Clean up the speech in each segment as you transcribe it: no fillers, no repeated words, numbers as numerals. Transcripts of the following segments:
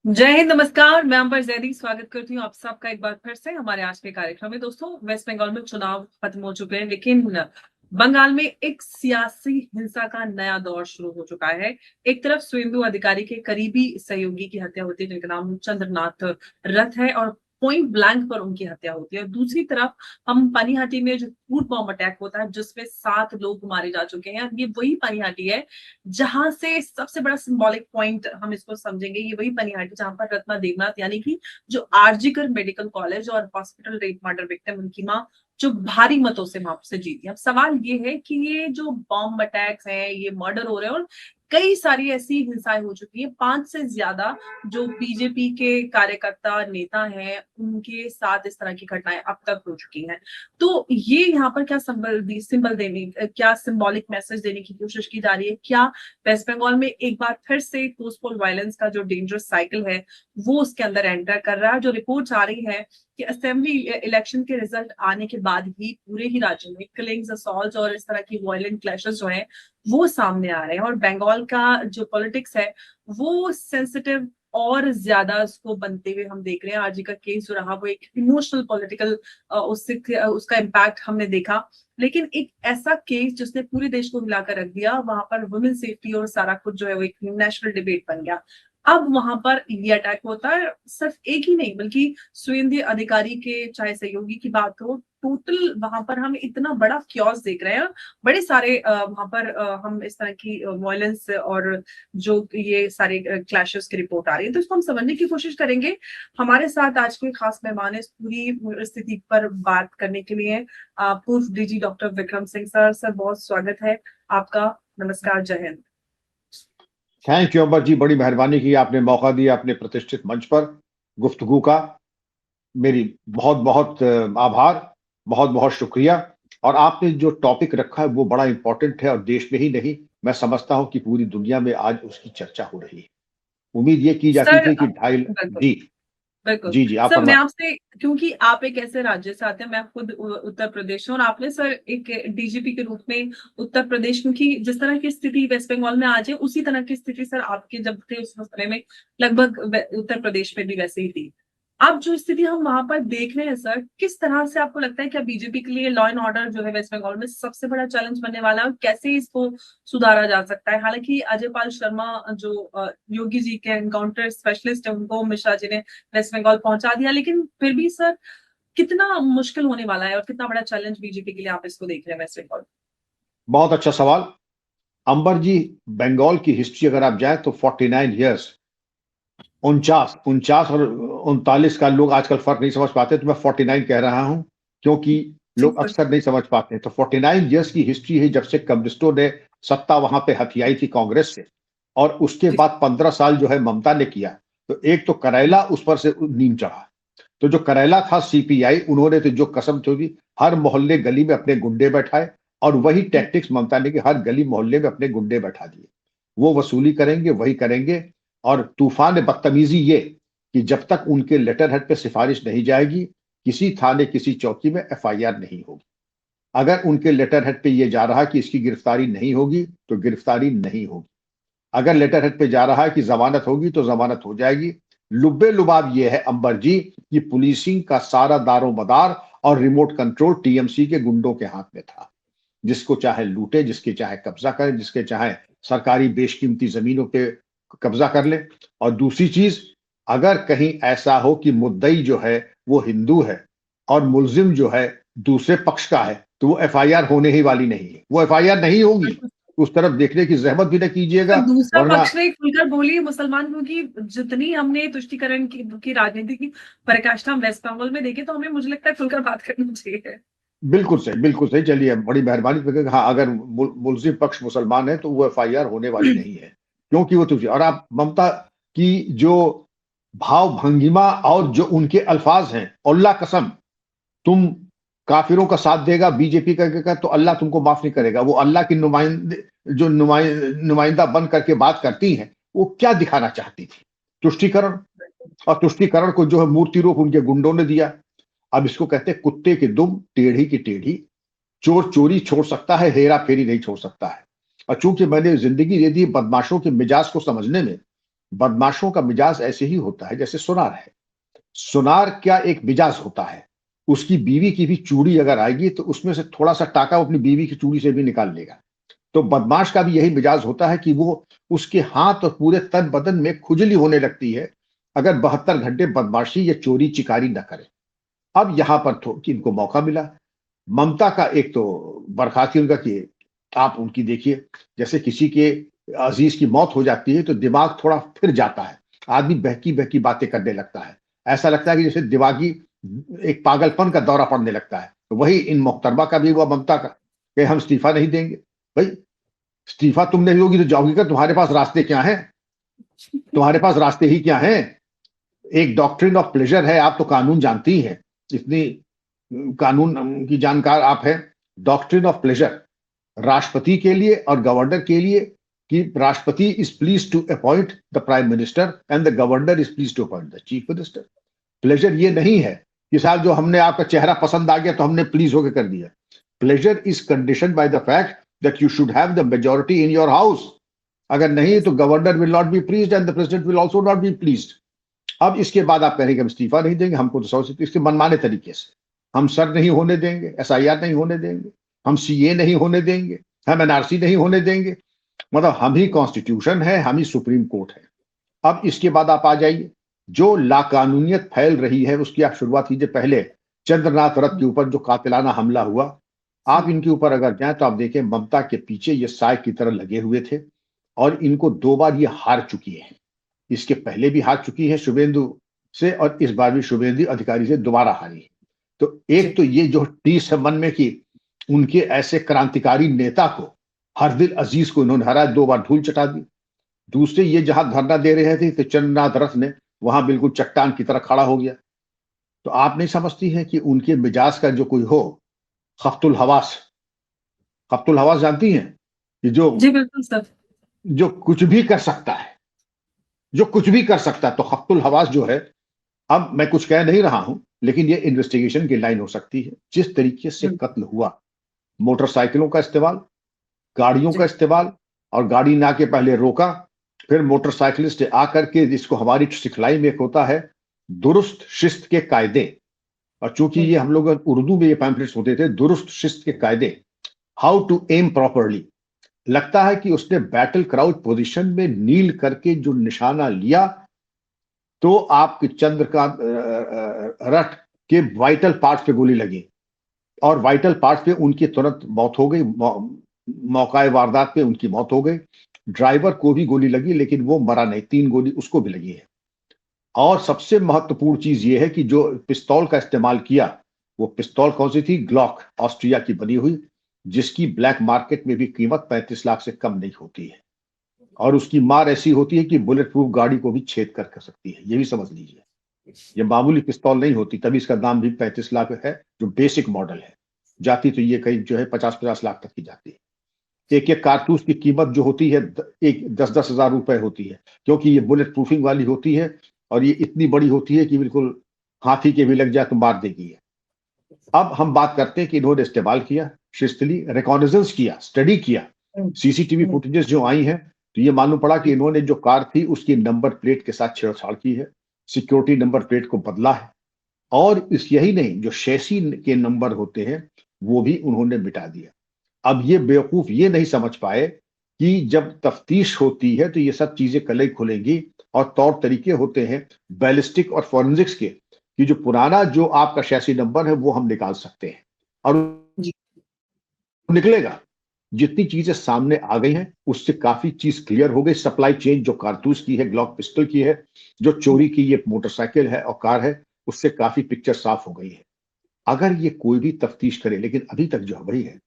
जय हिंद, नमस्कार। मैं अंबर जैदी स्वागत करती हूँ आप सबका एक बार फिर से हमारे आज के कार्यक्रम में। दोस्तों, वेस्ट बंगाल में चुनाव खत्म हो चुके हैं, लेकिन बंगाल में एक सियासी हिंसा का नया दौर शुरू हो चुका है। एक तरफ सुवेंदु अधिकारी के करीबी सहयोगी की हत्या होती है, जिनका नाम चंद्रनाथ रथ है, और पॉइंट ब्लैंक पर उनकी हत्या होती है। और दूसरी तरफ हम पानीहाटी में जो फूड बॉम्ब अटैक होता है, जिसमें 7 लोग मारे जा चुके हैं। ये वही पानीहाटी है जहां से सबसे बड़ा सिंबॉलिक पॉइंट हम इसको समझेंगे। ये वही पनिहाटी जहां पर रत्ना देवनाथ, यानी कि जो आरजीकर मेडिकल कॉलेज और हॉस्पिटल रेप मर्डर विक्टिम, उनकी मां जो भारी मतों से वहां से जीती। अब सवाल ये है कि ये जो बॉम्ब अटैक्स हैं, ये मर्डर हो रहे हैं, और कई सारी ऐसी हिंसाएं हो चुकी है। 5 से ज्यादा जो बीजेपी के कार्यकर्ता नेता हैं, उनके साथ इस तरह की घटनाएं अब तक हो चुकी हैं। तो ये यहाँ पर क्या सिंबल देने, क्या सिंबॉलिक मैसेज देने की कोशिश की जा रही है? क्या वेस्ट बंगाल में एक बार फिर से पोस्टपोल वायलेंस का जो डेंजरस साइकिल है, वो उसके अंदर एंटर कर रहा है? जो रिपोर्ट्स आ रही है कि असेंबली इलेक्शन के रिजल्ट आने के बाद ही पूरे ही राज्य में किलिंग्स, असॉल्ट और इस तरह की वायलेंट क्लैशेस जो हैं, वो सामने आ रहे हैं। और बंगाल का जो पॉलिटिक्स है, वो सेंसिटिव और ज्यादा उसको बनते हुए हम देख रहे हैं। आरजी का केस जो रहा, वो एक इमोशनल पॉलिटिकल, उससे उसका इम्पैक्ट हमने देखा। लेकिन एक ऐसा केस जिसने पूरे देश को हिलाकर रख दिया, वहां पर वुमेन सेफ्टी और सारा कुछ जो है वो एक नेशनल डिबेट बन गया। अब वहां पर ये अटैक होता है, सिर्फ एक ही नहीं बल्कि सुवेंदु अधिकारी के चाहे सहयोगी की बात हो, टोटल वहां पर हम इतना बड़ा क्योस देख रहे हैं। बड़े सारे वहां पर हम इस तरह की वायलेंस और जो ये सारे क्लैशेस की रिपोर्ट आ रही है, तो इसको हम समझने की कोशिश करेंगे। हमारे साथ आज के खास मेहमान इस पूरी स्थिति पर बात करने के लिए पूर्व DG doctor Vikram Singh sir. Sir, बहुत स्वागत है आपका। नमस्कार, जय हिंद। थैंक यू अमर जी, बड़ी मेहरबानी की, आपने मौका दिया अपने प्रतिष्ठित मंच पर गुफ्तगू का। मेरी बहुत बहुत आभार, बहुत बहुत शुक्रिया। और आपने जो टॉपिक रखा है वो बड़ा इंपॉर्टेंट है, और देश में ही नहीं, मैं समझता हूं कि पूरी दुनिया में आज उसकी चर्चा हो रही है। उम्मीद ये की जाती सर, थी कि ढाई। बिल्कुल जी। बिल्कुल। जी जी, आप सर, मैं फरमाएं। आपसे, क्योंकि आप एक ऐसे राज्य से आते हैं, मैं खुद उत्तर प्रदेश हूँ, और आपने सर एक डीजीपी के रूप में उत्तर प्रदेश, क्योंकि जिस तरह की स्थिति वेस्ट बंगाल में आज है, उसी तरह की स्थिति सर आपके जब थे उस समय में लगभग उत्तर प्रदेश में भी वैसे ही थी। अब जो स्थिति हम वहां पर देख रहे हैं सर, किस तरह से आपको लगता है क्या बीजेपी के लिए लॉ एंड ऑर्डर जो है वेस्ट बंगाल में सबसे बड़ा चैलेंज बनने वाला है, और कैसे इसको सुधारा जा सकता है? हालांकि अजय पाल शर्मा जो योगी जी के एनकाउंटर स्पेशलिस्ट है, उनको मिश्रा जी ने वेस्ट बंगाल पहुंचा दिया, लेकिन फिर भी सर कितना मुश्किल होने वाला है और कितना बड़ा चैलेंज बीजेपी के लिए आप इसको देख रहे हैं वेस्ट बंगाल? बहुत अच्छा सवाल अंबर जी। बंगाल की हिस्ट्री अगर आप जाए तो 49 ईयर्स, 49 और 39 का लोग आजकल फर्क नहीं समझ पाते, तो मैं 49 कह रहा हूं, क्योंकि जी लोग सर। अक्सर नहीं समझ पाते। तो 49 ईयर्स की हिस्ट्री है, जब से कम्युनिस्टों ने सत्ता वहां पे हथियाई थी कांग्रेस से, और उसके जी बाद 15 साल जो है ममता ने किया। तो एक तो करेला उस पर से नीम चढ़ा। तो जो करेला था सीपीआई, उन्होंने तो जो कसम थी, हर मोहल्ले गली में अपने गुंडे बैठाए, और वही जी टैक्टिक्स ममता ने कि हर गली मोहल्ले में अपने गुंडे बैठा दिए। वो वसूली करेंगे, वही करेंगे। और तूफान बदतमीजी ये कि जब तक उनके लेटर हेड पे सिफारिश नहीं जाएगी, किसी थाने किसी चौकी में एफआईआर नहीं होगी। अगर उनके लेटर हेड पे ये जा रहा है कि इसकी गिरफ्तारी नहीं होगी, तो गिरफ्तारी नहीं होगी। अगर लेटर हेड पे जा रहा है कि जमानत होगी, तो जमानत हो जाएगी। लुब्बे लुबाब ये है अंबर जी कि पुलिसिंग का सारा दारोमदार और रिमोट कंट्रोल टीएमसी के गुंडों के हाथ में था। जिसको चाहे लूटे, जिसके चाहे कब्जा करे, जिसके चाहे सरकारी बेशकीमती जमीनों पे कब्जा कर ले। और दूसरी चीज, अगर कहीं ऐसा हो कि मुद्दई जो है वो हिंदू है और मुलजिम जो है दूसरे पक्ष का है, तो वो एफआईआर होने ही वाली नहीं है, वो एफआईआर नहीं होगी। बिल्कुल। उस तरफ देखने की जहमत भी न सर, कीजिएगा, दूसरा वरना। पक्ष ने खुलकर बोली है मुसलमान, क्योंकि जितनी हमने तुष्टिकरण की राजनीति की पराकाष्ठा हम वेस्ट बंगाल में देखे, तो हमें, मुझे लगता है, खुलकर बात करनी चाहिए। बिल्कुल सही, बिल्कुल सही। चलिए, बड़ी मेहरबानी करके, हाँ, अगर मुलजिम पक्ष मुसलमान है तो वो एफआईआर होने वाली नहीं है, क्योंकि वो तुझे। और आप ममता की जो भाव भंगिमा और जो उनके अल्फाज हैं, अल्लाह कसम, तुम काफिरों का साथ देगा बीजेपी का तो अल्लाह तुमको माफ नहीं करेगा। वो अल्लाह की नुमाइंदे, जो नुमाइंदा बन करके बात करती हैं, वो क्या दिखाना चाहती थी? तुष्टीकरण। और तुष्टीकरण को जो है मूर्ति रूप उनके गुंडों ने दिया। अब इसको कहते हैं कुत्ते की दुम टेढ़ी की टेढ़ी। चोर चोरी छोड़ सकता है, हेरा फेरी नहीं छोड़ सकता है। और चूंकि मैंने जिंदगी दे दी बदमाशों के मिजाज को समझने में, बदमाशों का मिजाज ऐसे ही होता है जैसे सुनार है। सुनार क्या एक मिजाज होता है, उसकी बीवी की भी चूड़ी अगर आएगी तो उसमें से थोड़ा सा टाका वो अपनी बीवी की चूड़ी से भी निकाल लेगा। तो बदमाश का भी यही मिजाज होता है कि वो उसके हाथ और पूरे तन बदन में खुजली होने लगती है अगर 72 घंटे बदमाशी या चोरी चिकारी न करे। अब यहां पर इनको मौका मिला। ममता का एक तो बर्खास्ती उनका कि आप उनकी देखिए, जैसे किसी के अजीज की मौत हो जाती है तो दिमाग थोड़ा फिर जाता है, आदमी बहकी बहकी बातें करने लगता है, ऐसा लगता है कि जैसे दिमागी एक पागलपन का दौरा पड़ने लगता है। तो वही इन मोहतरमा का भी हुआ, ममता का, कि हम इस्तीफा नहीं देंगे। भाई इस्तीफा तुम नहीं दोगी तो जाओगी का, तुम्हारे पास रास्ते क्या है? तुम्हारे पास रास्ते ही क्या है? एक डॉक्ट्रिन ऑफ प्लेजर है, आप तो कानून जानती हैं, इतनी कानून की जानकार आप हैं। डॉक्ट्रिन ऑफ प्लेजर राष्ट्रपति के लिए और गवर्नर के लिए कि राष्ट्रपति is please to appoint the prime minister and the governor is please to appoint the chief minister. Pleasure ये नहीं है कि साहब जो हमने आपका चेहरा पसंद आ गया तो हमने प्लीज होकर कर दिया। Pleasure is condition by the fact that you should have the majority in your house. अगर नहीं तो governor will not be pleased and the president will also not be pleased. अब इसके बाद आप कहेंगे हम इस्तीफा नहीं देंगे, हमको तो सौ इसके मनमाने तरीके से हम सर नहीं होने देंगे, एसआईआर नहीं होने देंगे, हम सीए नहीं होने देंगे, हम एनआरसी नहीं होने देंगे। मतलब हम ही कॉन्स्टिट्यूशन है, हम ही सुप्रीम कोर्ट है। अब इसके बाद आप आ जाइए, जो लाकानूनियत फैल रही है उसकी आप शुरुआत कीजिए। पहले चंद्रनाथ रथ के ऊपर जो कातिलाना हमला हुआ, आप इनके ऊपर अगर जाएं तो आप देखें ममता के पीछे ये साय की तरह लगे हुए थे और इनको 2 बार ये हार चुकी है। इसके पहले भी हार चुकी है शुभेंदु से और इस बार भी शुभेंदु अधिकारी से दोबारा हारी है। तो एक तो ये जो टीस है मन में कि उनके ऐसे क्रांतिकारी नेता को, हरदिल अजीज को इन्होंने हराया, 2 बार धूल चटा दी। दूसरे ये जहां धरना दे रहे थे तो चंद्रनाथ रथ ने वहां बिल्कुल चट्टान की तरह खड़ा हो गया। तो आप नहीं समझती हैं कि उनके मिजाज का जो कोई हो, खफ्तुल हवास, खफ्तुल हवास जानती हैं कि जी बिल्कुल सर। जो कुछ भी कर सकता है, जो कुछ भी कर सकता है। तो खफ्तुल हवास जो है, अब मैं कुछ कह नहीं रहा हूं लेकिन ये इन्वेस्टिगेशन की लाइन हो सकती है। जिस तरीके से कत्ल हुआ, मोटरसाइकिलों का इस्तेमाल, गाड़ियों का इस्तेमाल, और गाड़ी ना के पहले रोका, फिर मोटरसाइकिलिस्ट आकर के, जिसको हमारी सिखलाई में एक होता है दुरुस्त शिस्त के कायदे, और चूंकि ये हम लोग उर्दू में ये पैम्फलेट्स होते थे, दुरुस्त शिस्त के कायदे, हाउ टू एम प्रॉपरली। लगता है कि उसने बैटल क्राउच पोजीशन में नील करके जो निशाना लिया तो आपके चंद्रकांत रथ के वाइटल पार्ट्स पे गोली लगी और वाइटल पार्ट्स पे उनकी तुरंत मौत हो गई। मौका वारदात पे उनकी मौत हो गई। ड्राइवर को भी गोली लगी लेकिन वो मरा नहीं, 3 गोली उसको भी लगी है। और सबसे महत्वपूर्ण चीज ये है कि जो पिस्तौल का इस्तेमाल किया, वो पिस्तौल कौन सी थी? ग्लॉक, ऑस्ट्रिया की बनी हुई, जिसकी ब्लैक मार्केट में भी कीमत 35 लाख से कम नहीं होती है। और उसकी मार ऐसी होती है कि बुलेट प्रूफ गाड़ी को भी छेद कर सकती है, ये भी समझ लीजिए। ये मामूली पिस्तौल नहीं होती, तभी इसका दाम भी 35 लाख है, जो बेसिक मॉडल है। जाती तो ये कहीं जो है 50-50 लाख तक की जाती है। एक एक कारतूस की कीमत जो होती है एक 10-10 हजार रुपए होती है, क्योंकि ये बुलेट प्रूफिंग वाली होती है और ये इतनी बड़ी होती है कि बिल्कुल हाथी के भी लग जाए तो मार देगी है। अब हम बात करते हैं कि इन्होंने इस्तेमाल किया, शिस्तली रिकॉग्निजेंस किया, स्टडी किया, सीसीटीवी फुटेजेस जो आई हैं तो ये मालूम पड़ा कि इन्होंने जो कार थी उसकी नंबर प्लेट के साथ छेड़छाड़ की है, सिक्योरिटी नंबर प्लेट को बदला है, और इस यही नहीं, जो शैसी के नंबर होते हैं वो भी उन्होंने मिटा दिया। अब ये बेवकूफ ये नहीं समझ पाए कि जब तफ्तीश होती है तो ये सब चीजें कल खुलेंगी, और तौर तरीके होते हैं बैलिस्टिक और फॉरेंसिक्स के कि जो पुराना जो आपका शैसी नंबर है वो हम निकाल सकते हैं और निकलेगा। जितनी चीजें सामने आ गई हैं उससे काफी चीज क्लियर हो गई। सप्लाई चेन जो कारतूस की है, ग्लॉक पिस्टल की है, जो चोरी की ये मोटरसाइकिल है और कार है, उससे काफी पिक्चर साफ हो गई है। अगर ये कोई भी तफ्तीश करे, लेकिन अभी तक जो वही है,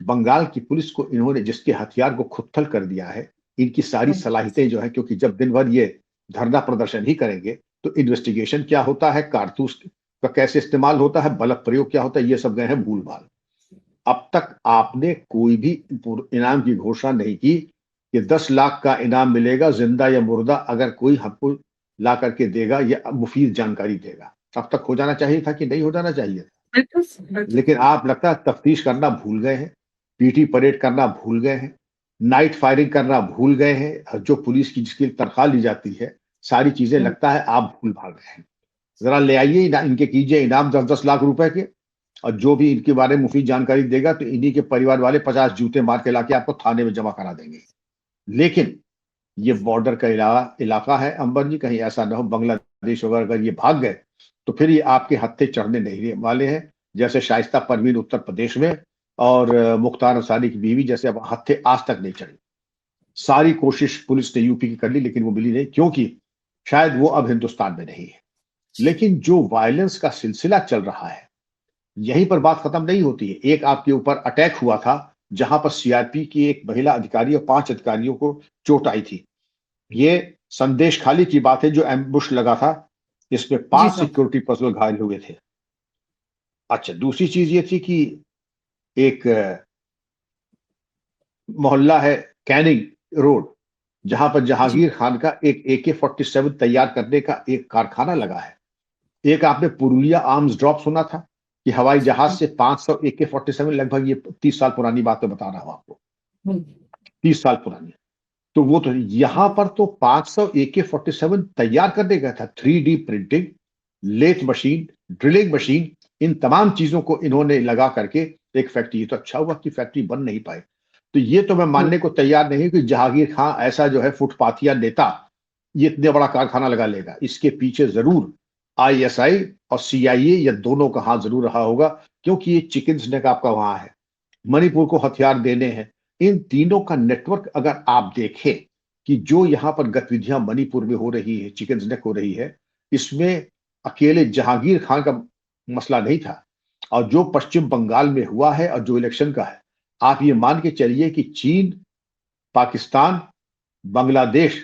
बंगाल की पुलिस को इन्होंने जिसके हथियार को खुत्थल कर दिया है, इनकी सारी सलाहियतें जो है, क्योंकि जब दिन भर ये धरना प्रदर्शन ही करेंगे तो इन्वेस्टिगेशन क्या होता है, कारतूस का कैसे इस्तेमाल होता है, बल प्रयोग क्या होता है, ये सब गए हैं भूल भाल। अब तक आपने कोई भी इनाम की घोषणा नहीं की कि 10 लाख का इनाम मिलेगा जिंदा या मुर्दा, अगर कोई हमको ला करके देगा या मुफीद जानकारी देगा। अब तक हो जाना चाहिए था कि नहीं हो जाना चाहिए था। लेकिन आप लगता है तफ्तीश करना भूल गए हैं, पीटी परेड करना भूल गए हैं। नाइट फायरिंग करना भूल गए हैं, जो पुलिस की जिसकी तनख्वाह ली जाती है, सारी चीजें लगता है आप भूल भाग गए हैं। जरा ले आइए, इनके कीजिए इनाम 10-10 लाख रुपए के, और जो भी इनके बारे में मुफीद जानकारी देगा तो इन्हीं के परिवार वाले 50 जूते मार के लाके आपको थाने में जमा करा देंगे। लेकिन ये बॉर्डर का इलाका है अंबर जी, कहीं ऐसा ना हो बांग्लादेश वगैरह अगर ये भाग गए तो फिर ये आपके हत्थे चढ़ने नहीं वाले हैं, जैसे शाइस्ता परवीन उत्तर प्रदेश में और मुख्तार अंसारी की बीवी जैसे अब हत्थे आज तक नहीं चढ़े। सारी कोशिश पुलिस ने यूपी की कर ली लेकिन वो मिली नहीं, क्योंकि शायद वो अब हिंदुस्तान में नहीं है। लेकिन जो वायलेंस का सिलसिला चल रहा है, यहीं पर बात खत्म नहीं होती है। एक आपके ऊपर अटैक हुआ था जहां पर सीआरपी की एक महिला अधिकारी और 5 अधिकारियों को चोट आई थी। ये संदेश खाली की बात है, जो एम्बुश लगा था इसमें जी 5 सर। सिक्योरिटी पर्सनल घायल हुए थे। अच्छा, दूसरी चीज ये थी कि एक मोहल्ला है कैनिंग रोड, जहां पर जी जहांगीर खान का एक AK-47 तैयार करने का एक कारखाना लगा है। एक आपने पुरुलिया आर्म्स ड्रॉप सुना था कि हवाई जहाज से 500 AK-47, लगभग ये 30 साल पुरानी बात मैं बता रहा हूं आपको, हम्म, 30 साल पुरानी। तो वो तो यहां पर तो 500 AK-47 तैयार करने गया था। 3D printing, lathe machine, drilling machine, इन तमाम चीजों को इन्होंने लगा करके एक फैक्ट्री, तो अच्छा हुआ कि फैक्ट्री बन नहीं पाई। तो ये तो मैं मानने को तैयार नहीं कि जहांगीर खान ऐसा जो है फुटपाथिया नेता ये इतने बड़ा कारखाना लगा लेगा। इसके पीछे जरूर ISI और CIA या दोनों का हाथ जरूर रहा होगा, क्योंकि ये चिकन स्नेक आपका वहां है, मणिपुर को हथियार देने हैं। इन तीनों का नेटवर्क अगर आप देखें कि जो यहां पर गतिविधियां मणिपुर में हो रही है, चिकन स्नेक हो रही है, इसमें अकेले जहांगीर खान का मसला नहीं था। और जो पश्चिम बंगाल में हुआ है और जो इलेक्शन का है, आप ये मान के चलिए कि चीन, पाकिस्तान, बांग्लादेश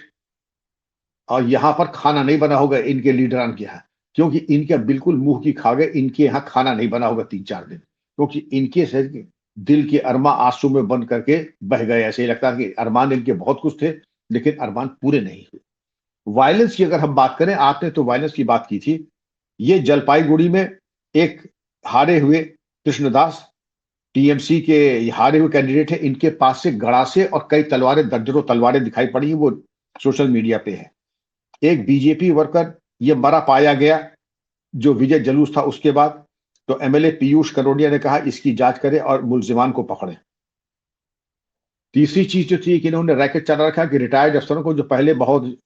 और यहां पर खाना नहीं बना होगा इनके लीडरान के यहाँ, क्योंकि इनके बिल्कुल मुंह की खा गए, इनके यहाँ खाना नहीं बना होगा 3-4 दिन, क्योंकि इनके से दिल के अरमा आंसू में बंद करके बह गए। ऐसे ही लगता है कि अरमान इनके बहुत कुछ थे लेकिन अरमान पूरे नहीं हुए। वायलेंस की अगर हम बात करें, आपने तो वायलेंस की बात की थी, ये जलपाईगुड़ी में एक हारे हुए कृष्णदास, TMC के हारे हुए कैंडिडेट है, इनके पास से गड़ासे और कई तलवारें, दर्जनों तलवारें दिखाई पड़ी, वो सोशल मीडिया पे है। एक बीजेपी वर्कर ये मरा पाया गया, जो विजय जुलूस था उसके बाद। तो MLA पीयूष करोड़िया ने कहा इसकी जांच करें और मुलजिमान को पकड़े। तीसरी चीज जो थी कि इन्होंने रैकेट चला रखा कि रिटायर्ड अफसरों को, जो पहले बहुत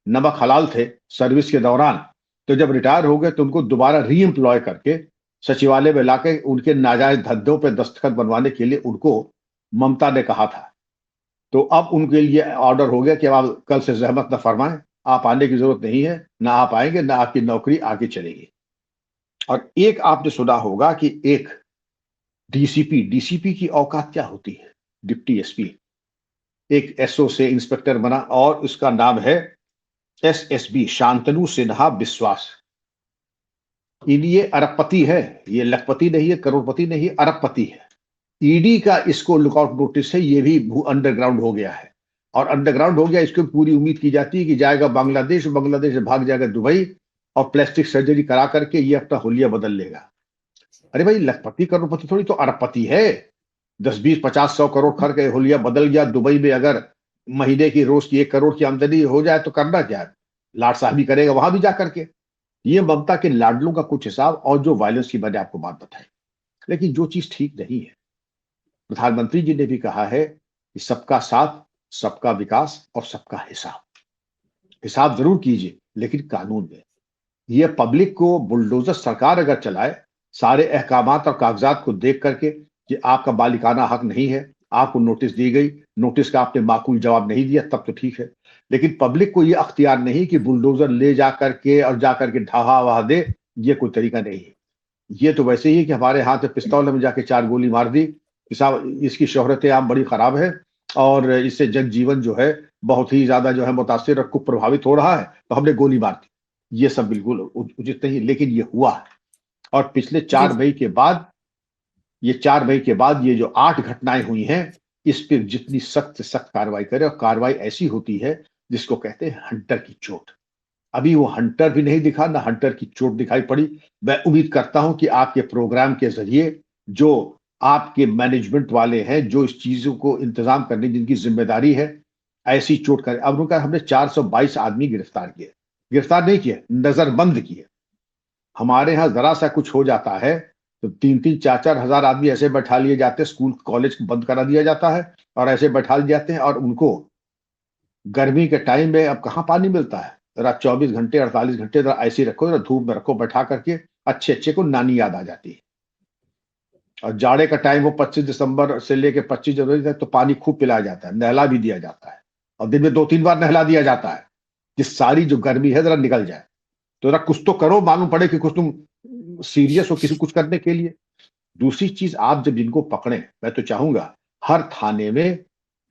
नमक हलाल थे सर्विस के दौरान, तो जब रिटायर हो गए तो उनको दोबारा री एम्प्लॉय करके सचिवालय में लाके उनके नाजायज धंधों पे दस्तखत बनवाने के लिए उनको ममता ने कहा था। तो अब उनके लिए ऑर्डर हो गया कि अब आप कल से जहमत न फरमाएं, आप आने की जरूरत नहीं है, ना आप आएंगे ना आपकी नौकरी आगे चलेगी। और एक आपने सुना होगा कि एक डीसीपी की औकात क्या होती है, डिप्टी SP, एक SO से इंस्पेक्टर बना और उसका नाम है SSB, शांतनु सिन्हा बिस्वास। इन ये अरबपति है, ये लखपति नहीं है, करोड़पति नहीं है, अरबपति है। ईडी का इसको लुकआउट नोटिस है, ये भी अंडरग्राउंड हो गया है। और अंडरग्राउंड हो गया, इसको पूरी उम्मीद की जाती है कि जाएगा बांग्लादेश, बांग्लादेश से भाग जाएगा दुबई और प्लास्टिक सर्जरी करा करके ये अपना हुलिया बदल लेगा। अरे भाई, लखपति करोड़पति थोड़ी तो अरबपति है। 10-20-50-100 करोड़ खर्च के हुलिया बदल गया दुबई में। अगर महीने की रोज की 1 करोड़ की आमदनी हो जाए तो करना क्या है, लाड साहबी करेगा वहां भी जा करके। ये ममता के लाडलों का कुछ हिसाब, और जो वायलेंस की मैंने आपको बात बताई। लेकिन जो चीज ठीक नहीं है, प्रधानमंत्री जी ने भी कहा है कि सबका साथ, सबका विकास और सबका हिसाब। हिसाब जरूर कीजिए लेकिन कानून में। ये पब्लिक को बुलडोजर सरकार अगर चलाए, सारे अहकामात और कागजात को देख करके कि आपका मालिकाना हक नहीं है, आपको नोटिस दी गई, नोटिस का आपने माकूल जवाब नहीं दिया, तब तो ठीक है। लेकिन पब्लिक को ये अख्तियार नहीं कि बुलडोजर ले जा करके और जा करके ढहा वहा दे, ये कोई तरीका नहीं है। ये तो वैसे ही है कि हमारे हाथ में पिस्तौल में जाके 4 गोली मार दी कि साहब इसकी शोहरत आम बड़ी खराब है और इससे जनजीवन जो है बहुत ही ज्यादा जो है मुतासिर और कुप्रभावित हो रहा है, तो हमने गोली मार दी। ये सब बिल्कुल उचित नहीं, लेकिन ये हुआ है। और पिछले जी 4 मई के बाद, ये 4 मई के बाद ये जो 8 घटनाएं हुई हैं, इस पर जितनी सख्त से सख्त कार्रवाई करे, और कार्रवाई ऐसी होती है जिसको कहते हैं हंटर की चोट। अभी वो हंटर भी नहीं दिखा, ना हंटर की चोट दिखाई पड़ी। मैं उम्मीद करता हूं कि आपके प्रोग्राम के जरिए जो आपके मैनेजमेंट वाले हैं जो इस चीजों को इंतजाम करने जिनकी जिम्मेदारी है, ऐसी चोट करे। अब उनका हमने 422 आदमी गिरफ्तार किए, गिरफ्तार नहीं किए, नजरबंद किए। हमारे यहाँ जरा सा कुछ हो जाता है तो 3-3, 4-4 हजार आदमी ऐसे बैठा लिए जाते हैं, स्कूल कॉलेज बंद करा दिया जाता है और ऐसे बैठा लिए जाते हैं। और उनको गर्मी के टाइम में अब कहाँ पानी मिलता है, जरा 24 घंटे 48 घंटे जरा ऐसे ही रखो, जरा धूप में रखो बैठा करके, अच्छे अच्छे को नानी याद आ जाती है। और जाड़े का टाइम वो 25 दिसंबर से लेके 25 जनवरी तक तो पानी खूब पिलाया जाता है, नहला भी दिया जाता है, और दिन में 2-3 बार नहला दिया जाता है कि सारी जो गर्मी है जरा निकल जाए। तो जरा कुछ तो करो, मालूम पड़े कि कुछ तुम सीरियस हो किसी कुछ करने के लिए। दूसरी चीज, आप जब जिनको पकड़े, मैं तो चाहूंगा हर थाने में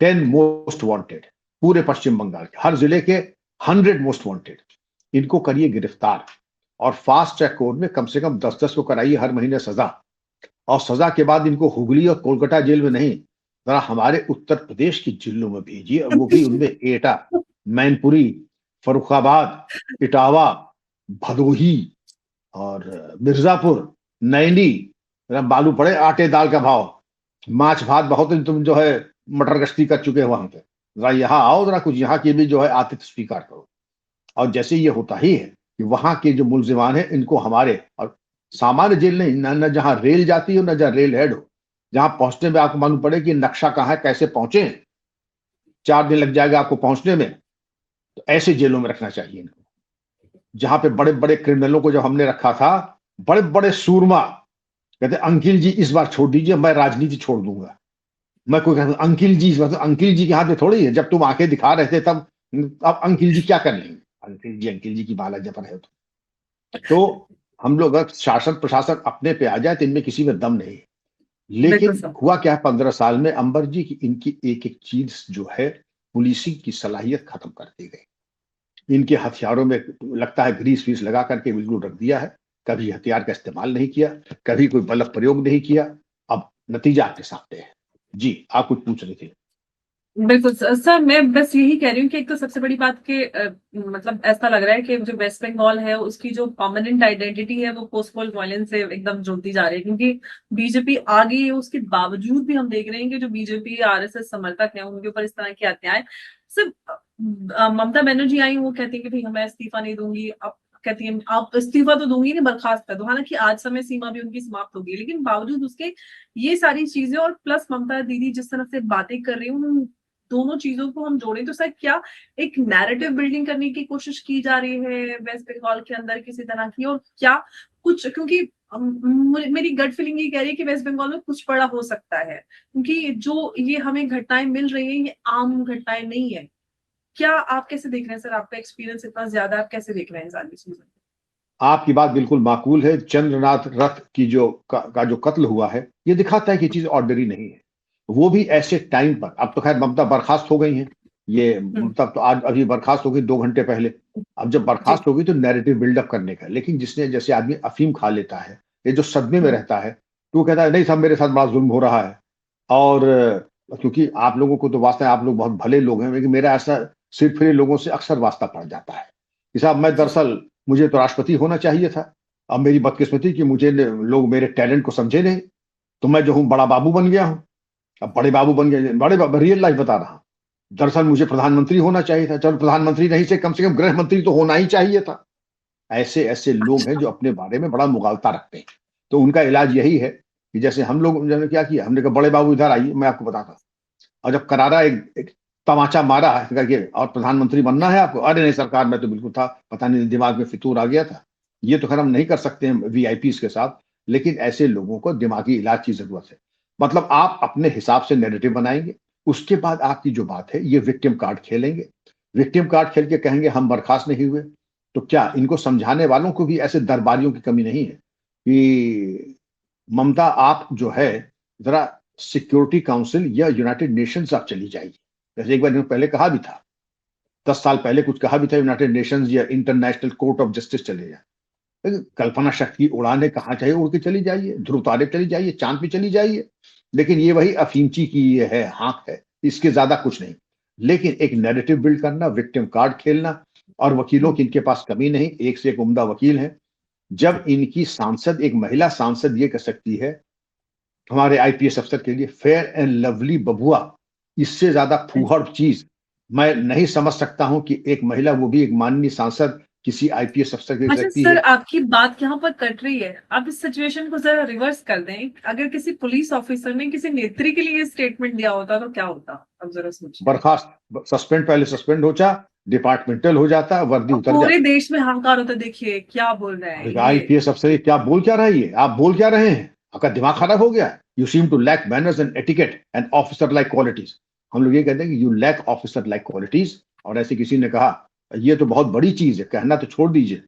10 मोस्ट वांटेड, पूरे पश्चिम बंगाल के हर जिले के 100 मोस्ट वांटेड, इनको करिए गिरफ्तार और फास्ट ट्रैक कोर्ट में कम से कम 10-10 को कराइए हर महीने सजा। और सजा के बाद इनको हुगली और कोलकाता जेल में नहीं, जरा हमारे उत्तर प्रदेश की जेलों में भेजिए, और वो भी उनमें एटा, मैनपुरी, फरुखाबाद, इटावा, भदोही और मिर्जापुर, नैनी। जरा मालूम पड़े आटे दाल का भाव, माछ भात बहुत दिन तुम जो है मटर गश्ती कर चुके हैं वहां पे, जरा यहाँ आओ, जरा कुछ यहाँ की भी जो है आतिथ्य स्वीकार करो। और जैसे ये होता ही है कि वहां के जो मुलजिमान है इनको हमारे, और सामान्य जेल नहीं, न जहां रेल जाती हो न जहां रेल हेड हो, जहां पहुंचने में आपको मालूम पड़े कि नक्शा कहाँ है, कैसे पहुंचे, 4 दिन लग जाएगा आपको पहुंचने में, तो ऐसे जेलों में रखना चाहिए इनको। जहां पे बड़े बड़े क्रिमिनलों को जब हमने रखा था, बड़े बड़े सूरमा कहते अंकिल जी इस बार छोड़ दीजिए, मैं राजनीति छोड़ दूंगा। मैं कोई कहता अंकिल जी, मतलब अंकिल जी के हाथ में थोड़ी है, जब तुम आंखें दिखा रहे थे तब, अब अंकिल जी क्या कर लेंगे, अंकिल जी की माला जप रहे हो तो हम लोग अगर शासन प्रशासन अपने पे आ जाए तो इनमें किसी में दम नहीं है। बिल्कुल लेकिन सर। हुआ क्या है 15 साल में अंबर जी की इनकी एक एक चीज जो है, पुलिसिंग की सलाहियत खत्म कर दी गई। इनके हथियारों में लगता है ग्रीस व्रीस लगा करके बिल्कुल रख दिया है, कभी हथियार का इस्तेमाल नहीं किया, कभी कोई बल प्रयोग नहीं किया। अब नतीजा आपके सामने है। जी, आप कुछ पूछ रहे थे। बिल्कुल सर, मैं बस यही कह रही हूँ कि एक तो सबसे बड़ी बात कि मतलब ऐसा लग रहा है कि जो वेस्ट बंगाल है उसकी जो परमानेंट आइडेंटिटी है वो पोस्टपोल वायलेंस से एकदम जुड़ती जा रही है, क्योंकि बीजेपी आ गई है, उसके बावजूद भी हम देख रहे हैं कि जो बीजेपी आरएसएस समर्थक हैं उनके ऊपर इस तरह के अत्याचार। सिर्फ ममता बनर्जी आई, वो कहती है कि भाई मैं इस्तीफा नहीं दूंगी। अब कहती है आप इस्तीफा तो दूंगी नहीं, बर्खास्त कर दो। हालांकि आज समय सीमा भी उनकी समाप्त होगी, लेकिन बावजूद उसके ये सारी चीजें और प्लस ममता दीदी जिस तरह से बातें कर रही हूँ, दोनों चीजों को हम जोड़ें तो सर क्या एक नैरेटिव बिल्डिंग करने की कोशिश की जा रही है वेस्ट बंगाल के अंदर किसी तरह की, और क्या कुछ, क्योंकि मेरी गट फीलिंग ये कह रही है कि वेस्ट बंगाल में कुछ बड़ा हो सकता है, क्योंकि जो ये हमें घटनाएं मिल रही हैं ये आम घटनाएं नहीं है। क्या आप कैसे देख रहे हैं सर? आपका एक्सपीरियंस इतना ज्यादा, आप कैसे देख रहे हैं सारी चीजें? आपकी बात बिल्कुल माकूल है। चंद्रनाथ रथ की जो का जो कत्ल हुआ है, ये दिखाता है कि चीज ऑर्डनरी नहीं है, वो भी ऐसे टाइम पर। अब तो खैर ममता बर्खास्त हो गई हैं, ये ममता तो आज अभी बर्खास्त हो गई 2 घंटे पहले। अब जब जी। बर्खास्त हो गई तो नैरेटिव बिल्डअप करने का, लेकिन जिसने, जैसे आदमी अफीम खा लेता है, ये जो सदमे में रहता है, तो वो कहता है नहीं साहब मेरे साथ बड़ा जुल्म हो रहा है। और क्योंकि आप लोगों को तो वास्ता है, आप लोग बहुत भले लोग हैं, लेकिन मेरा ऐसा सिर फिरे लोगों से अक्सर वास्ता पड़ जाता है कि साहब मैं जी। दरअसल, मुझे तो राष्ट्रपति होना चाहिए था। अब मेरी बदकिस्मती कि मुझे लोग मेरे टैलेंट को समझे नहीं, तो मैं जो हूँ बड़ा बाबू बन गया हूँ। अब बड़े बाबू बन गए, बड़े रियल लाइफ बता रहा हूँ। दरअसल मुझे प्रधानमंत्री होना चाहिए था, चलो प्रधानमंत्री नहीं से कम गृह मंत्री तो होना ही चाहिए था। ऐसे ऐसे लोग हैं अच्छा। जो अपने बारे में बड़ा मुगालता रखते हैं। तो उनका इलाज यही है कि जैसे हम लोग ने क्या किया, हमने कहा बड़े बाबू इधर आइए, मैं आपको बताता हूँ। और जब करारा एक तमाचा मारा है करके, और प्रधानमंत्री बनना है आपको, अरे नहीं सरकार मैं तो बिल्कुल था, पता नहीं दिमाग में फितूर आ गया था। ये तो खैर हम नहीं कर सकते हैं वीआईपी के साथ, लेकिन ऐसे लोगों को दिमागी इलाज की जरूरत है। मतलब आप अपने हिसाब से नैरेटिव बनाएंगे, उसके बाद आपकी जो बात है ये विक्टिम कार्ड खेलेंगे। विक्टिम कार्ड खेल के कहेंगे हम बर्खास्त नहीं हुए, तो क्या इनको समझाने वालों को भी ऐसे दरबारियों की कमी नहीं है कि ममता आप जो है जरा सिक्योरिटी काउंसिल या यूनाइटेड नेशंस आप चली जाइए। जैसे एक बार इन्होंने पहले कहा भी था, 10 साल पहले कुछ कहा भी था, यूनाइटेड नेशंस या इंटरनेशनल कोर्ट ऑफ जस्टिस चले जाए। लेकिन कल्पना शक्ति उड़ाने कहाँ चाहिए, उड़ के चली जाइए, ध्रुव तारे पे चली जाइए, चांद पे चली जाइए। लेकिन ये वही अफीमची की ये है हाँक है, इसके ज्यादा कुछ नहीं। लेकिन एक नैरेटिव बिल्ड करना, विक्टिम कार्ड खेलना, और वकीलों की इनके पास कमी नहीं, एक से एक उम्दा वकील है। जब इनकी सांसद, एक महिला सांसद ये कह सकती है हमारे आईपीएस अफसर के लिए फेयर एंड लवली बबुआ, इससे ज्यादा फूहड़ चीज मैं नहीं समझ सकता हूं कि एक महिला, वो भी एक माननीय सांसद, किसी आईपीएस अफसर के अच्छा सकती सर, है। आपकी बात यहाँ पर कट रही है। आप इस सिचुएशन को जरा रिवर्स कर दें। अगर किसी पुलिस ऑफिसर ने किसी नेत्री के लिए स्टेटमेंट दिया होता तो क्या होता, अब जरा सोचिए। बर्खास्त, सस्पेंड, पहले सस्पेंड हो जा, डिपार्टमेंटल हो जाता, वर्दी और उतर पूरे जाती। देश में हाहाकार होता। देखिए क्या बोल रहे हैं अरे ये। आईपीएस अफसर, ये क्या बोल क्या रही है, आप बोल क्या रहे हैं, आपका दिमाग खराब हो गया। You seem to lack manners and etiquette and officer like qualities. हम लोग ये कहते हैं कि you lack officer like qualities. और ऐसे किसी ने कहा, ये तो बहुत बड़ी चीज है, कहना तो छोड़ दीजिए।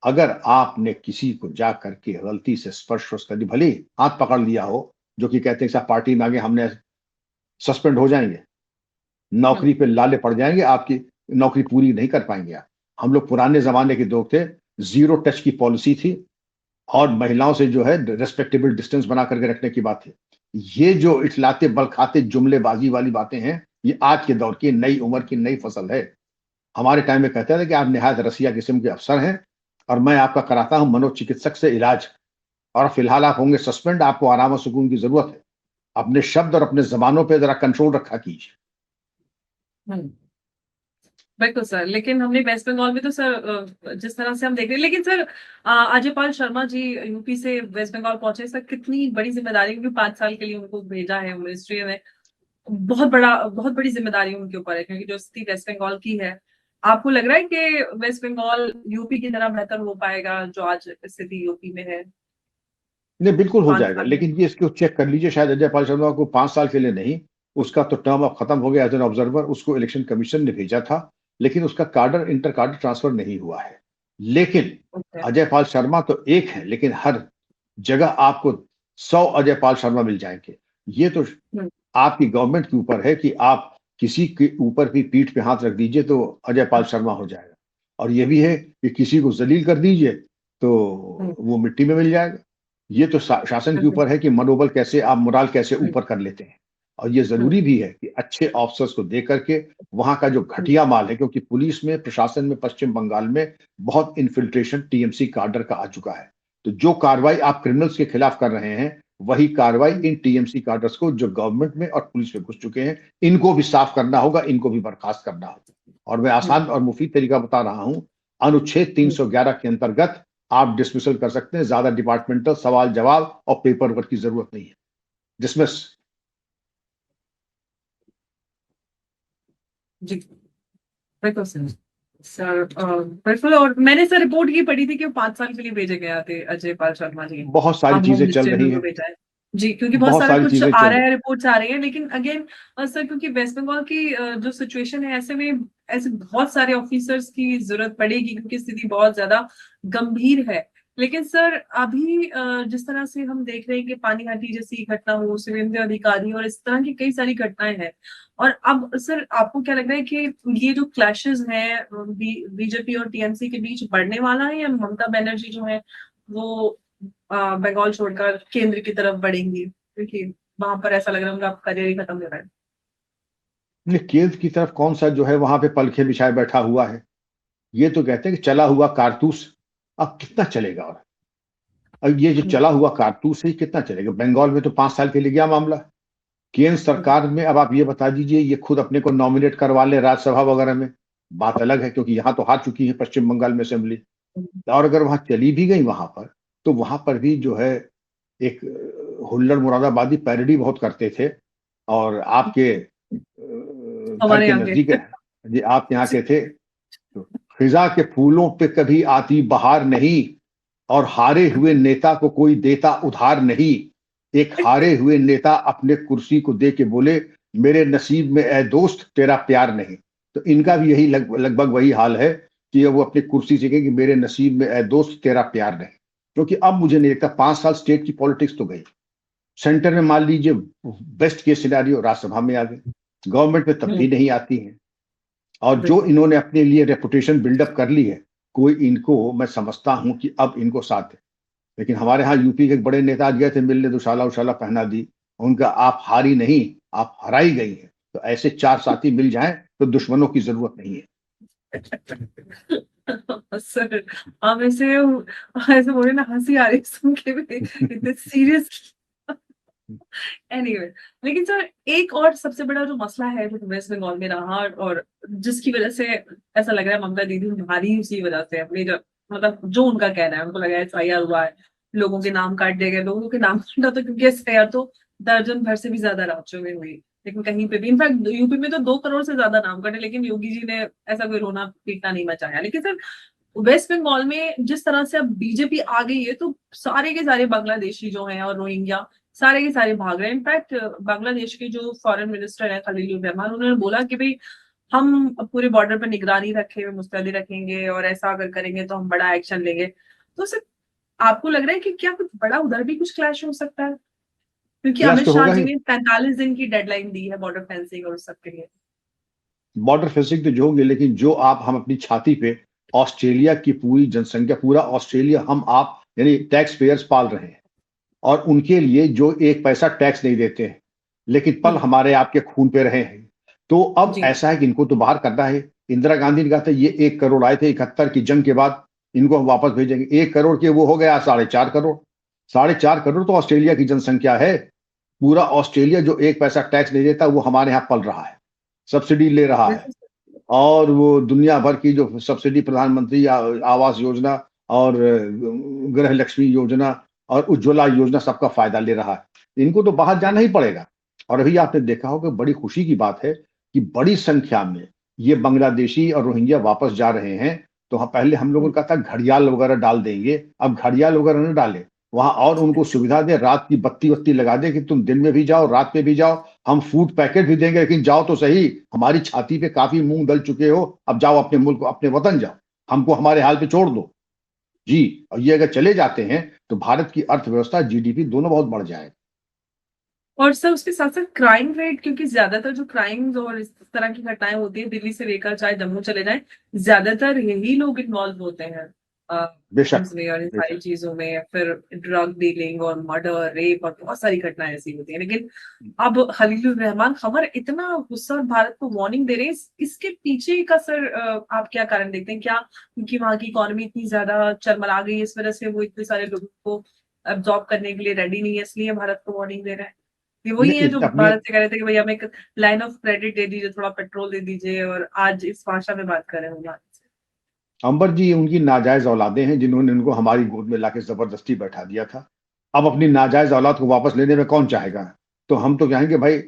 अगर आपने किसी को जा करके गलती से स्पर्श कर दी, भले ही हाथ पकड़ लिया हो, जो कि कहते हैं साहब पार्टी में आगे हमने सस्पेंड हो जाएंगे, नौकरी पे लाले पड़ जाएंगे, आपकी नौकरी पूरी नहीं कर पाएंगे आप। हम लोग पुराने जमाने के लोग थे, जीरो टच की पॉलिसी थी, और महिलाओं से जो है रेस्पेक्टेबल डिस्टेंस बना करके रखने की बात है। ये जो इठलाते बल खाते जुमलेबाजी वाली बातें हैं, ये आज के दौर की नई उम्र की नई फसल है। हमारे टाइम में कहते थे कि आप निहायत रसिया किस्म के अफसर हैं, और मैं आपका कराता हूं मनोचिकित्सक से इलाज, और फिलहाल आप होंगे सस्पेंड, आपको आराम और सुकून की जरूरत है। अपने शब्द और अपने जबानों पर जरा कंट्रोल रखा कीजिए। हम्म, बिल्कुल सर। लेकिन हमने वेस्ट बंगाल में तो सर जिस तरह से हम देख रहे हैं, लेकिन सर अजयपाल शर्मा जी यूपी से वेस्ट बंगाल पहुंचे सर, कितनी बड़ी जिम्मेदारी, क्योंकि 5 साल के लिए उनको भेजा है मिनिस्ट्री में। बहुत बड़ी जिम्मेदारी उनके ऊपर है, क्योंकि जो स्थिति वेस्ट बंगाल की है, आपको लग रहा है कि वेस्ट बंगाल यूपी की तरह बेहतर हो पाएगा जो आज स्थिति यूपी में है नहीं, बिल्कुल हो पांच जाएगा, साल में? लेकिन ये इसको चेक कर लीजिए, शायद अजय पाल शर्मा को 5 साल के लिए नहीं, उसका तो टर्म अब खत्म हो गया एज एन ऑब्जर्वर, उसको इलेक्शन कमीशन ने भेजा था, लेकिन उसका कार्डर इंटर कार्डर ट्रांसफर नहीं हुआ है। लेकिन ओके। अजय पाल शर्मा तो एक है, लेकिन हर जगह आपको 100 अजय पाल शर्मा मिल जाएंगे। ये तो हम्म, आपकी गवर्नमेंट के ऊपर है कि आप किसी के ऊपर भी पीठ पे हाथ रख दीजिए तो अजय पाल शर्मा हो जाएगा, और ये भी है कि किसी को जलील कर दीजिए तो हम्म, वो मिट्टी में मिल जाएगा। ये तो शासन के ऊपर है कि मनोबल कैसे, आप मोराल कैसे हम्म, ऊपर कर लेते हैं। और ये हम्म, जरूरी भी है कि अच्छे ऑफिसर्स को दे करके वहां का जो घटिया माल है, क्योंकि पुलिस में, प्रशासन में पश्चिम बंगाल में बहुत इन्फिल्ट्रेशन टीएमसी कार्डर का आ चुका है। तो जो कार्रवाई आप क्रिमिनल्स के खिलाफ कर रहे हैं, वही कार्रवाई इन टीएमसी कार्डर्स को जो गवर्नमेंट में और पुलिस में घुस चुके हैं, इनको भी साफ करना होगा, इनको भी बर्खास्त करना होगा। और मैं आसान और मुफीद तरीका बता रहा हूं, अनुच्छेद 311 के अंतर्गत आप डिसमिसल कर सकते हैं, ज्यादा डिपार्टमेंटल सवाल जवाब और पेपर वर्क की जरूरत नहीं है। डिसमिस। जी बिल्कुल सर। सर बिल्कुल। और मैंने सर रिपोर्ट ये पढ़ी थी कि वो 5 साल के लिए भेजे गए थे अजय पाल शर्मा जी। बहुत सारी अब होम चीजें चल मिनिस्ट्री ने रही उनको हैं, भेजा है। जी, क्योंकि बहुत बहुत सारा सारी कुछ चीजें आ चल रहा रही। है, रिपोर्ट्स आ रही हैं, लेकिन अगेन सर, क्योंकि वेस्ट बंगाल की जो सिचुएशन है, ऐसे में ऐसे बहुत सारे ऑफिसर्स की जरूरत पड़ेगी, क्योंकि स्थिति बहुत ज्यादा गंभीर है। लेकिन सर अभी जिस तरह से हम देख रहे हैं कि पानीहाटी जैसी घटना हो, सुवेंद्र अधिकारी और इस तरह की कई सारी घटनाएं हैं। और अब सर आपको क्या लग रहा है कि ये जो क्लैशेस हैं बीजेपी और टीएमसी के बीच बढ़ने वाला है, या ममता बनर्जी जो है वो बंगाल छोड़कर केंद्र की तरफ बढ़ेंगी, क्योंकि वहां पर ऐसा लग रहा है उनका करियर ही खत्म हो रहा है? ये केंद्र की तरफ कौन सा जो है वहां पे पलखे बिछाए बैठा हुआ है। ये तो कहते हैं कि चला हुआ कारतूस अब कितना चलेगा, और अब ये जो हम्म, चला हुआ कारतूस है कितना चलेगा। बंगाल में तो 5 साल के लिए गया मामला, केंद्र हम्म, सरकार में अब आप ये बता दीजिए, ये खुद अपने को नॉमिनेट करवा ले राज्यसभा वगैरह में, बात अलग है, क्योंकि यहाँ तो हार चुकी है पश्चिम बंगाल में असेंबली। हम्म, और अगर वहां चली भी गई वहां पर, तो वहां पर भी जो है एक हुल्लड़ मुरादाबादी पैरडी बहुत करते थे। और आपके घर हमारे के यहाँ नजदीक के। है जी, आप यहाँ के थे, तो फिजा के फूलों पे कभी आती बहार नहीं, और हारे हुए नेता को कोई देता उधार नहीं। एक हारे हुए नेता अपने कुर्सी को दे के बोले, मेरे नसीब में ए दोस्त तेरा प्यार नहीं। तो इनका भी यही लगभग वही हाल है कि वो अपनी कुर्सी से कहें कि मेरे नसीब में ए दोस्त तेरा प्यार नहीं। क्योंकि अब मुझे नहीं लगता, 5 साल स्टेट की पॉलिटिक्स तो गई, सेंटर में मान लीजिए बेस्ट केस सिनेरियो राज्यसभा में आ गए, गवर्नमेंट में तब हम्म, भी नहीं आती है। और जो बिल्कुल। इन्होंने अपने लिए रेपुटेशन बिल्डअप कर ली है, कोई इनको, मैं समझता हूं कि अब इनको साथ है। लेकिन हमारे यहाँ यूपी के एक बड़े नेता आज गए थे मिलने, दुशाला उशाला पहना दी उनका, आप हारी नहीं, आप हराई गई है। तो ऐसे 4 साथी मिल जाएं तो दुश्मनों की जरूरत नहीं है। सर आप ऐसे ऐसे बोले ना, हंसी आ रही है सुन के भी, इतने सीरियस। एनीवे, लेकिन सर एक और सबसे बड़ा जो मसला है जो वेस्ट बंगाल में रहा और जिसकी वजह से ऐसा लग रहा है ममता दीदी भारी उसी वजह से अपनी जो मतलब जो उनका कहना है, उनको लगा एफआईआर हुआ है, लोगों के नाम काट दिए गए, लोगों के नाम काटा तो क्योंकि एफआईआर तो दर्जन भर से भी ज्यादा राज्यों में हुई, लेकिन कहीं पे भी इनफैक्ट यूपी में तो 2 करोड़ से ज्यादा नाम कटे, लेकिन योगी जी ने ऐसा कोई रोना पीटना नहीं मचाया। लेकिन सर वेस्ट बंगाल में जिस तरह से अब बीजेपी आ गई है तो सारे के सारे बांग्लादेशी जो हैं और रोहिंग्या सारे के सारे भाग रहे हैं। इनफैक्ट बांग्लादेश के जो फॉरेन मिनिस्टर है खलीलुर रहमान, उन्होंने बोला कि भाई हम पूरे बॉर्डर पर निगरानी रखे हुए मुस्तैदी रखेंगे और ऐसा अगर करेंगे तो हम बड़ा एक्शन लेंगे। तो सर आपको लग रहा है कि क्या कुछ बड़ा उधर भी कुछ क्लैश हो सकता है, क्योंकि क्लैश अमित तो शाह होगा जी ही। ने 45 दिन की डेडलाइन दी है बॉर्डर फेंसिंग और उस सब के लिए। बॉर्डर फेंसिंग तो जो होंगे, लेकिन जो आप हम अपनी छाती पे ऑस्ट्रेलिया की पूरी जनसंख्या, पूरा ऑस्ट्रेलिया हम आप यानी टैक्स पेयर्स पाल रहे हैं, और उनके लिए जो एक पैसा टैक्स नहीं देते हैं, लेकिन पल हम्म, हमारे आपके खून पे रहे हैं। तो अब जी ऐसा है कि इनको तो बाहर करना है। इंदिरा गांधी ने कहा था ये 1 करोड़ आए थे 71 की जंग के बाद, इनको हम वापस भेजेंगे। 1 करोड़ के वो हो गया 4.5 करोड़। 4.5 करोड़ तो ऑस्ट्रेलिया की जनसंख्या है। पूरा ऑस्ट्रेलिया जो एक पैसा टैक्स नहीं देता वो हमारे यहाँ पल रहा है, सब्सिडी ले रहा है। बिल्कुल और वो दुनिया भर की जो सब्सिडी प्रधानमंत्री आवास योजना और गृह लक्ष्मी योजना और उज्ज्वला योजना सबका फायदा ले रहा है। इनको तो बाहर सर। जाना ही पड़ेगा। और अभी आपने देखा होगा, बड़ी खुशी की बात है कि बड़ी संख्या में ये बांग्लादेशी और रोहिंग्या वापस जा रहे हैं। तो पहले हम लोगों ने कहा था घड़ियाल वगैरह डाल देंगे, अब घड़ियाल वगैरह न डाले वहां, और उनको सुविधा दे, रात की बत्ती वत्ती लगा दे कि तुम दिन में भी जाओ रात में भी जाओ, हम फूड पैकेट भी देंगे, लेकिन जाओ तो सही, हमारी छाती पे काफी मूंग डल चुके हो, अब जाओ अपने मुल्क अपने वतन जाओ, हमको हमारे हाल पे छोड़ दो। जी, और ये अगर चले जाते हैं तो भारत की अर्थव्यवस्था जीडीपी दोनों बहुत बढ़ जाएगा। और सर उसके साथ साथ क्राइम रेट, क्योंकि ज्यादातर जो क्राइम्स और इस तरह की घटनाएं होती है दिल्ली से लेकर चाहे जम्मू चले जाएं, ज्यादातर यही लोग इन्वॉल्व होते हैं बेशक, crimes में और इन सारी बेशक। चीजों में, फिर ड्रग डीलिंग और मर्डर रेप और बहुत सारी घटनाएं ऐसी होती हैं। लेकिन अब खलीलुर रहमान खबर इतना गुस्सा और भारत को वार्निंग दे रहे हैं, इसके पीछे का सर आप क्या कारण देखते हैं? क्या क्योंकि वहां की इकोनॉमी इतनी ज्यादा चरमरा गई है, इस वजह से वो इतने सारे लोगों को अब्सॉर्ब करने के लिए रेडी नहीं है, इसलिए भारत को वार्निंग दे रहे हैं? ये वही है नहीं, जो अपनी भारत से कह रहे थे कि भाई हमें एक लाइन ऑफ क्रेडिट दे दीजिए, थोड़ा पेट्रोल दे दीजिए, और आज इस भाषा में बात कर रहे हैं भारत से। अंबर जी उनकी नाजायज औलादे हैं, जिन्होंने उनको हमारी गोद में लाके जबरदस्ती बैठा दिया था। अब अपनी नाजायज औलाद को वापस लेने में कौन चाहेगा? तो हम तो कहेंगे भाई,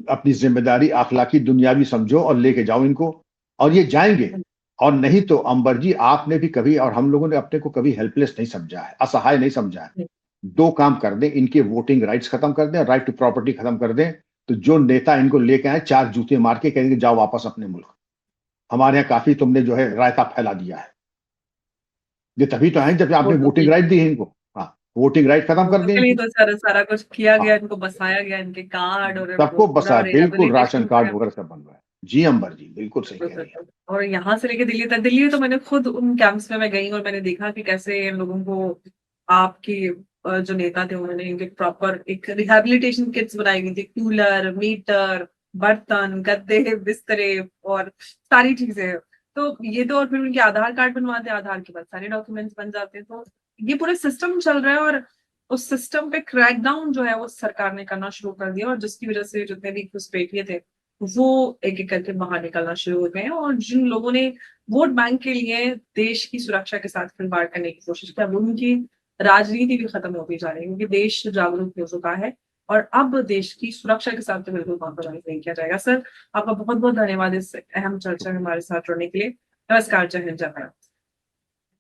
अपनी जिम्मेदारी अखलाकी दुनियावी समझो और लेके जाओ इनको, और ये जाएंगे। और नहीं तो अंबर जी, आपने भी कभी और हम लोगों ने अपने को कभी हेल्पलेस नहीं समझा है, असहाय नहीं समझा है। दो काम कर दें, इनके वोटिंग राइट्स खत्म कर दें और राइट टू प्रॉपर्टी खत्म कर दें, तो जो नेता इनको लेके आए 4 जूते मार के कहेंगे जाओ वापस अपने मुल्क, हमारे यहाँ काफी तुमने जो है रायता फैला दिया है। ये तभी तो है जब आपने वोटों के वोटिंग लिए, राइट दी है इनको। हाँ, वोटिंग राइट खत्म कर वोटों दें के लिए इनकी। तो सारा सारा कुछ किया गया, हाँ, इनको बसाया गया, इनके कार्ड और सबको बसा पूरा है, बिल्कुल राशन रिहेबिलिटेशन कार्ड वगैरह सब बन रहा है। जी अंबर जी, बिल्कुल सही कह रही है। और यहाँ से लेके दिल्ली तक। दिल्ली में तो मैंने खुद उन कैंप्स में मैं गई और मैंने देखा कि कैसे इन लोगों को आपकी जो नेता थे उन्होंने इनके प्रॉपर एक रिहेबिलिटेशन किट्स बनाई गई थी, कूलर मीटर बर्तन गद्दे बिस्तरे और सारी चीजें। तो ये तो, और फिर उनके आधार कार्ड बनवाते हैं, आधार के बाद सारे डॉक्यूमेंट्स बन जाते हैं। तो ये पूरे सिस्टम चल रहा है और उस सिस्टम पे क्रैकडाउन जो है वो सरकार ने करना शुरू कर दिया, और जिसकी वजह से जितने भी घुसपैठिए थे वो एक एक करके बाहर निकलना शुरू हो गए हैं। और जिन लोगों ने वोट बैंक के लिए देश की सुरक्षा के साथ खिलवाड़ करने की कोशिश की, अब उनकी राजनीति भी खत्म होती जा रही है, क्योंकि देश जागरूक हो चुका है और अब देश की सुरक्षा के साथ तो बिल्कुल कॉम्प्रोमाइज नहीं किया जाएगा। सर आपका बहुत बहुत धन्यवाद इस अहम चर्चा में हमारे साथ जुड़ने के लिए। नमस्कार, जय हिंद, जय भारत।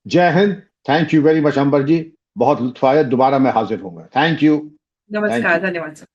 जय Hind. Thank you very much Amber ji, बहुत लुत्फ आया, दोबारा मैं हाजिर होऊंगा। Thank you. थैंक नमस्कार, यू। धन्यवाद सर।